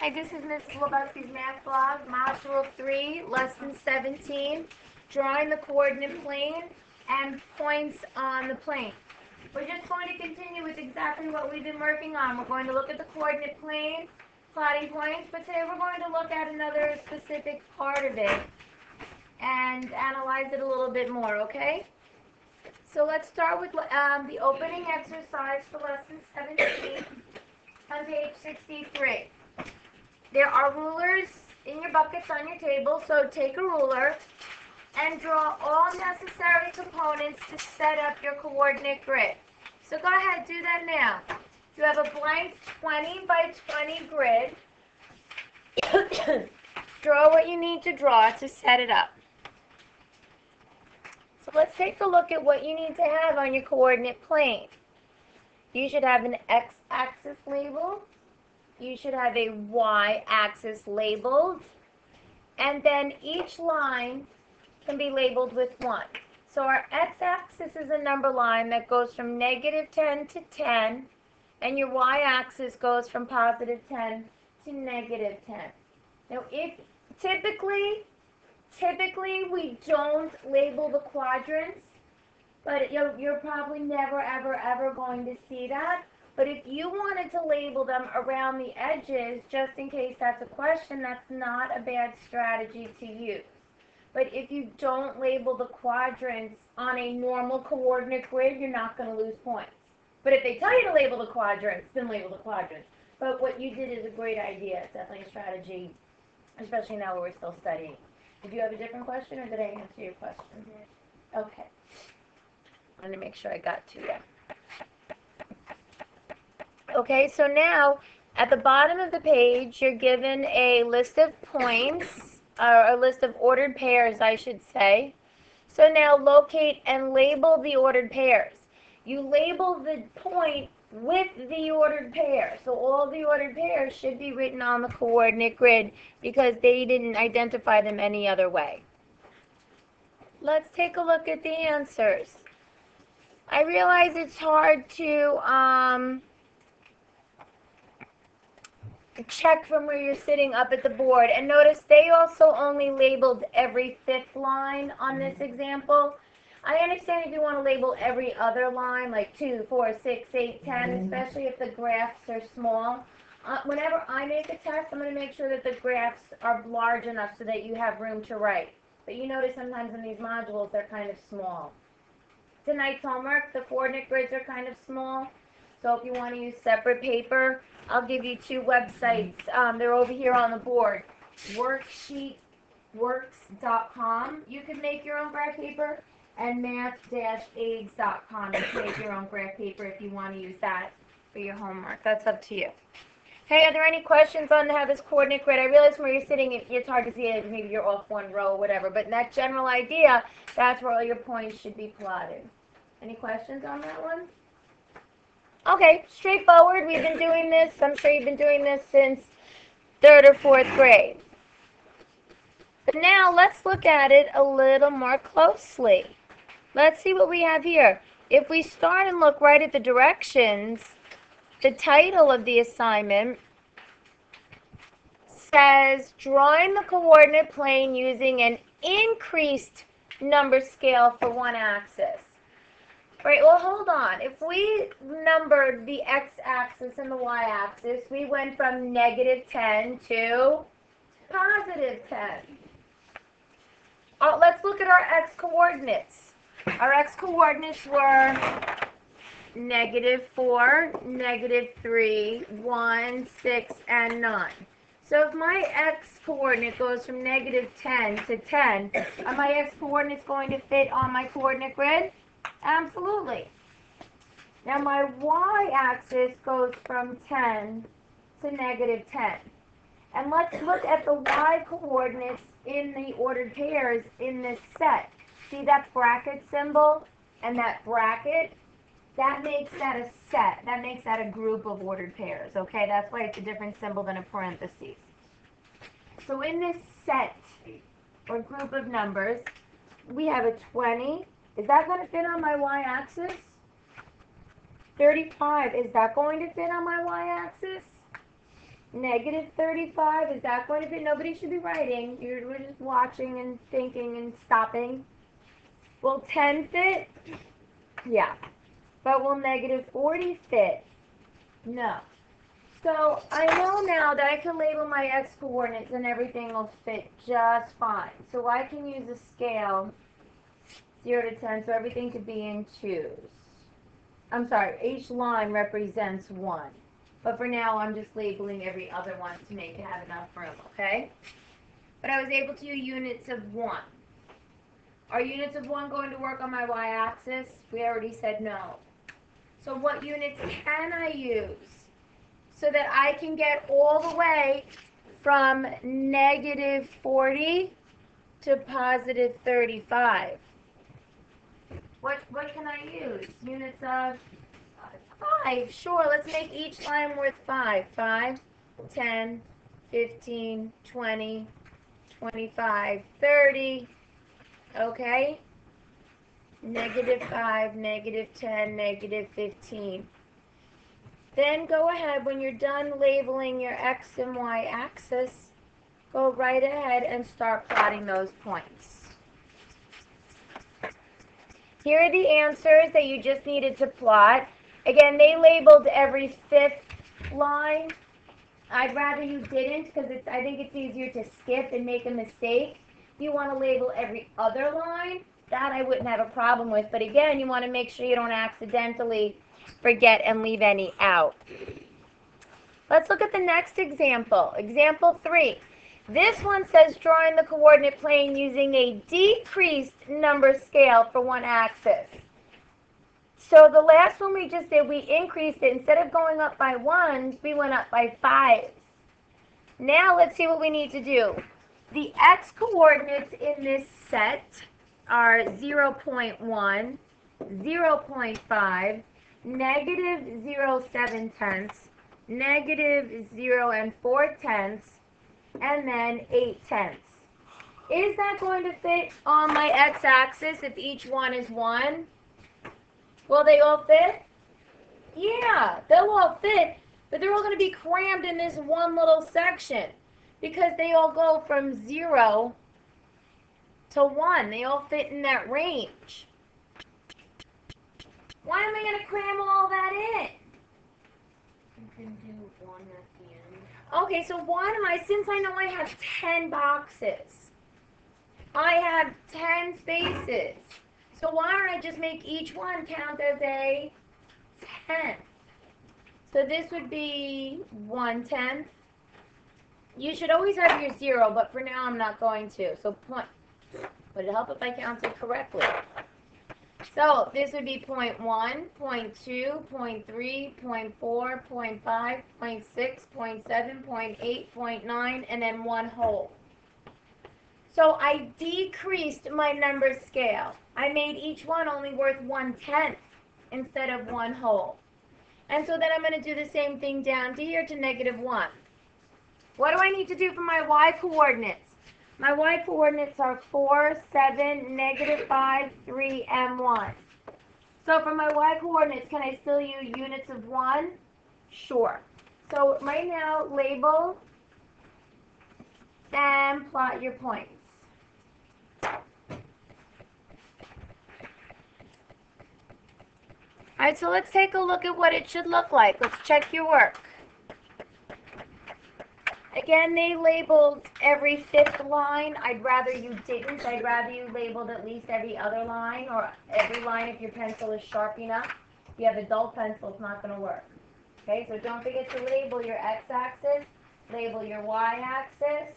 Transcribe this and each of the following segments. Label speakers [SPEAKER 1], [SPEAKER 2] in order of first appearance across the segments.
[SPEAKER 1] Hi, this is Ms. Lebowski's Math Blog, Module 3, Lesson 17, Drawing the Coordinate Plane and Points on the Plane. We're just going to continue with exactly what we've been working on. We're going to look at the coordinate plane, plotting points, but today we're going to look at another specific part of it and analyze it a little bit more, okay? So let's start with the opening exercise for Lesson 17 on page 63. There are rulers in your buckets on your table, so take a ruler and draw all necessary components to set up your coordinate grid. So go ahead, do that now. You have a blank 20 by 20 grid. Draw what you need to draw to set it up. So let's take a look at what you need to have on your coordinate plane. You should have an x-axis label. You should have a y-axis labeled, and then each line can be labeled with 1. So our x-axis is a number line that goes from -10 to 10, and your y-axis goes from +10 to -10. Now, if typically we don't label the quadrants, but you're probably never, ever going to see that. But if you wanted to label them around the edges, just in case that's a question, that's not a bad strategy to use. But if you don't label the quadrants on a normal coordinate grid, you're not going to lose points. But if they tell you to label the quadrants, then label the quadrants. But what you did is a great idea. It's definitely a strategy, especially now where we're still studying. Did you have a different question, or did I answer your question? Okay. I want to make sure I got to you. Okay, so now at the bottom of the page, you're given a list of points, or a list of ordered pairs, I should say. So now locate and label the ordered pairs. You label the point with the ordered pair. So all the ordered pairs should be written on the coordinate grid because they didn't identify them any other way. Let's take a look at the answers. I realize it's hard to check from where you're sitting up at the board, and notice they also only labeled every 5th line on this example. I understand if you want to label every other line, like 2, 4, 6, 8, 10, especially if the graphs are small. Whenever I make a test, I'm going to make sure that the graphs are large enough so that you have room to write. But you notice sometimes in these modules they're kind of small. Tonight's homework, the coordinate grids are kind of small. So if you want to use separate paper, I'll give you 2 websites. They're over here on the board. Worksheetworks.com. You can make your own graph paper. And math-aids.com. You can make your own graph paper if you want to use that for your homework. That's up to you. Hey, are there any questions on how this coordinate grid? I realize where you're sitting, it's hard to see it. Maybe you're off one row or whatever. But in that general idea, that's where all your points should be plotted. Any questions on that one? Okay, straightforward. We've been doing this. I'm sure you've been doing this since 3rd or 4th grade. But now let's look at it a little more closely. Let's see what we have here. If we start and look right at the directions, the title of the assignment says drawing the coordinate plane using an increased number scale for one axis. Right, well, hold on. If we numbered the x-axis and the y-axis, we went from -10 to +10. Let's look at our x-coordinates. Our x-coordinates were -4, -3, 1, 6, and 9. So if my x-coordinate goes from -10 to 10, are my x-coordinates going to fit on my coordinate grid? Absolutely. Now my y-axis goes from 10 to -10. And let's look at the y-coordinates in the ordered pairs in this set. See that bracket symbol and that bracket? That makes that a set. That makes that a group of ordered pairs, okay? That's why it's a different symbol than a parentheses. So in this set, or group of numbers, we have a 20. Is that going to fit on my y-axis? 35, is that going to fit on my y-axis? Negative 35, is that going to fit? Nobody should be writing. We're just watching and thinking and stopping. Will 10 fit? Yeah. But will negative 40 fit? No. So I know now that I can label my x-coordinates and everything will fit just fine. So I can use a scale 0 to 10, so everything could be in 2s. I'm sorry, each line represents 1. But for now, I'm just labeling every other one to make it have enough room, okay? But I was able to use units of 1. Are units of 1 going to work on my y-axis? We already said no. So what units can I use so that I can get all the way from negative 40 to positive 35? What can I use? Units of 5. Sure, let's make each line worth 5. 5, 10, 15, 20, 25, 30. Okay? Negative 5, negative 10, negative 15. Then go ahead, when you're done labeling your x and y axis, go right ahead and start plotting those points. Here are the answers that you just needed to plot. Again, they labeled every 5th line. I'd rather you didn't because I think it's easier to skip and make a mistake. If you want to label every other line, that I wouldn't have a problem with. But again, you want to make sure you don't accidentally forget and leave any out. Let's look at the next example. Example 3. This one says drawing the coordinate plane using a decreased number scale for one axis. So the last one we just did, we increased it. Instead of going up by 1s, we went up by 5s. Now let's see what we need to do. The x coordinates in this set are 0.1, 0.5, negative 0.7, negative 0 and 4/10, and then 8/10. Is that going to fit on my x-axis if each one is 1? Will they all fit? Yeah, they'll all fit, but they're all going to be crammed in this one little section because they all go from 0 to 1. They all fit in that range. Why am I going to cram all that in?
[SPEAKER 2] You can do 1 at the end.
[SPEAKER 1] Okay, so why am I, since I know I have 10 boxes, I have 10 spaces. So why don't I just make each one count as a 10th? So this would be 1/10. You should always have your 0, but for now I'm not going to. So point. Would it help if I counted correctly? So this would be 0.1, 0.2, 0.3, 0.4, 0.5, 0.6, 0.7, 0.8, 0.9, and then 1 whole. So I decreased my number scale. I made each one only worth 1/10 instead of 1 whole. And so then I'm going to do the same thing down to here to negative 1. What do I need to do for my y coordinates? My y coordinates are 4, 7, negative 5, 3, and 1. So for my y coordinates, can I still use units of 1? Sure. So right now, label and plot your points. All right, so let's take a look at what it should look like. Let's check your work. Again, they labeled every 5th line. I'd rather you didn't. I'd rather you labeled at least every other line or every line if your pencil is sharp enough. If you have a dull pencil, it's not going to work. Okay, so don't forget to label your x-axis, label your y-axis.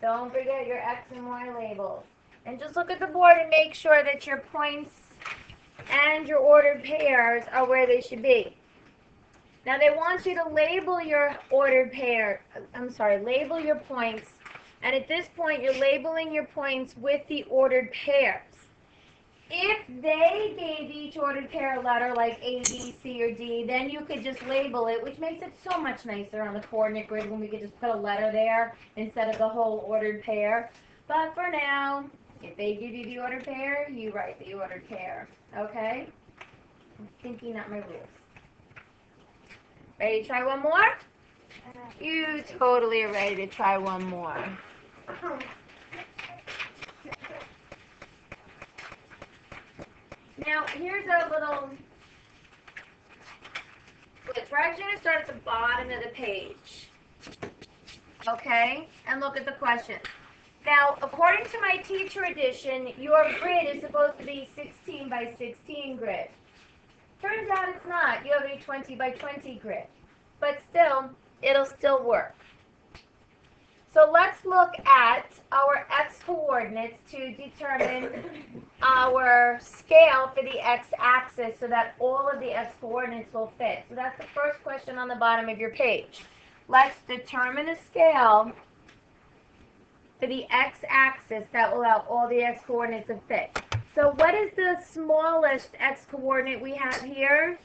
[SPEAKER 1] Don't forget your x and y labels. And just look at the board and make sure that your points and your ordered pairs are where they should be. Now they want you to label your label your points, and at this point you're labeling your points with the ordered pairs. If they gave each ordered pair a letter like A, B, C, or D, then you could just label it, which makes it so much nicer on the coordinate grid when we could just put a letter there instead of the whole ordered pair. But for now, if they give you the ordered pair, you write the ordered pair, okay? I'm thinking out my rules. Ready to try one more? totally ready to try one more. Now, here's a little blitz. We're actually going to start at the bottom of the page. Okay? And look at the question. Now, according to my teacher edition, your grid is supposed to be 16 by 16 grid. Turns out it's not. You have a 20 by 20 grid. But still, it'll still work. So let's look at our x-coordinates to determine our scale for the x-axis so that all of the x-coordinates will fit. So that's the first question on the bottom of your page. Let's determine a scale for the x-axis that will allow all the x-coordinates to fit. So what is the smallest x-coordinate we have here?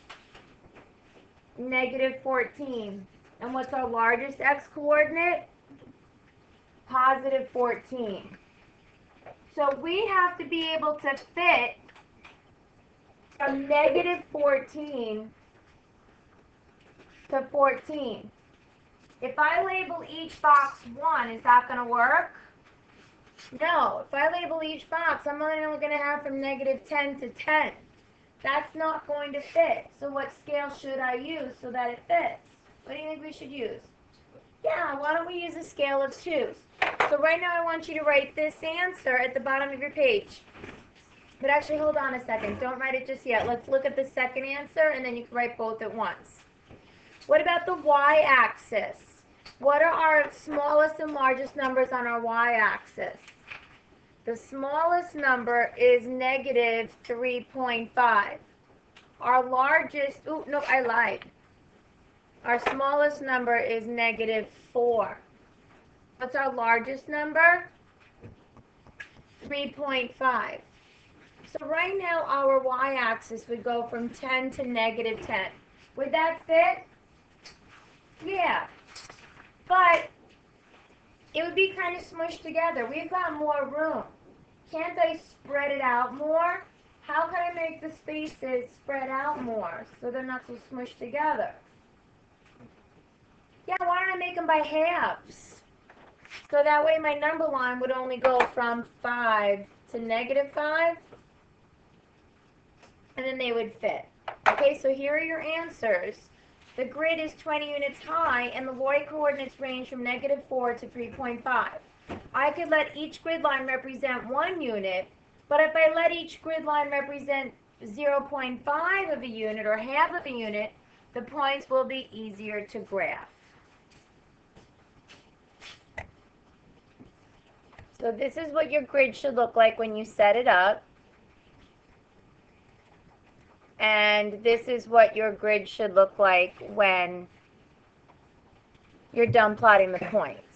[SPEAKER 1] -14. And what's our largest x-coordinate? +14. So we have to be able to fit from -14 to 14. If I label each box 1, is that going to work? No. If I label each box, I'm only going to have from -10 to 10. That's not going to fit. So what scale should I use so that it fits? What do you think we should use? Yeah, why don't we use a scale of 2? So right now I want you to write this answer at the bottom of your page. But actually, hold on a second. Don't write it just yet. Let's look at the second answer, and then you can write both at once. What about the y-axis? What are our smallest and largest numbers on our y-axis? The smallest number is -3.5. Our largest, oh, no, I lied. Our smallest number is -4. What's our largest number? 3.5. So right now our y-axis would go from 10 to -10. Would that fit? Yeah. But it would be kind of smushed together. We've got more room. Can't I spread it out more? How can I make the spaces spread out more so they're not so smushed together? Yeah, why don't I make them by halves? So that way my number line would only go from 5 to -5. And then they would fit. Okay, so here are your answers. The grid is 20 units high, and the y-coordinates range from -4 to 3.5. I could let each grid line represent 1 unit, but if I let each grid line represent 0.5 of a unit or half of a unit, the points will be easier to graph. So this is what your grid should look like when you set it up. And this is what your grid should look like when you're done plotting the points.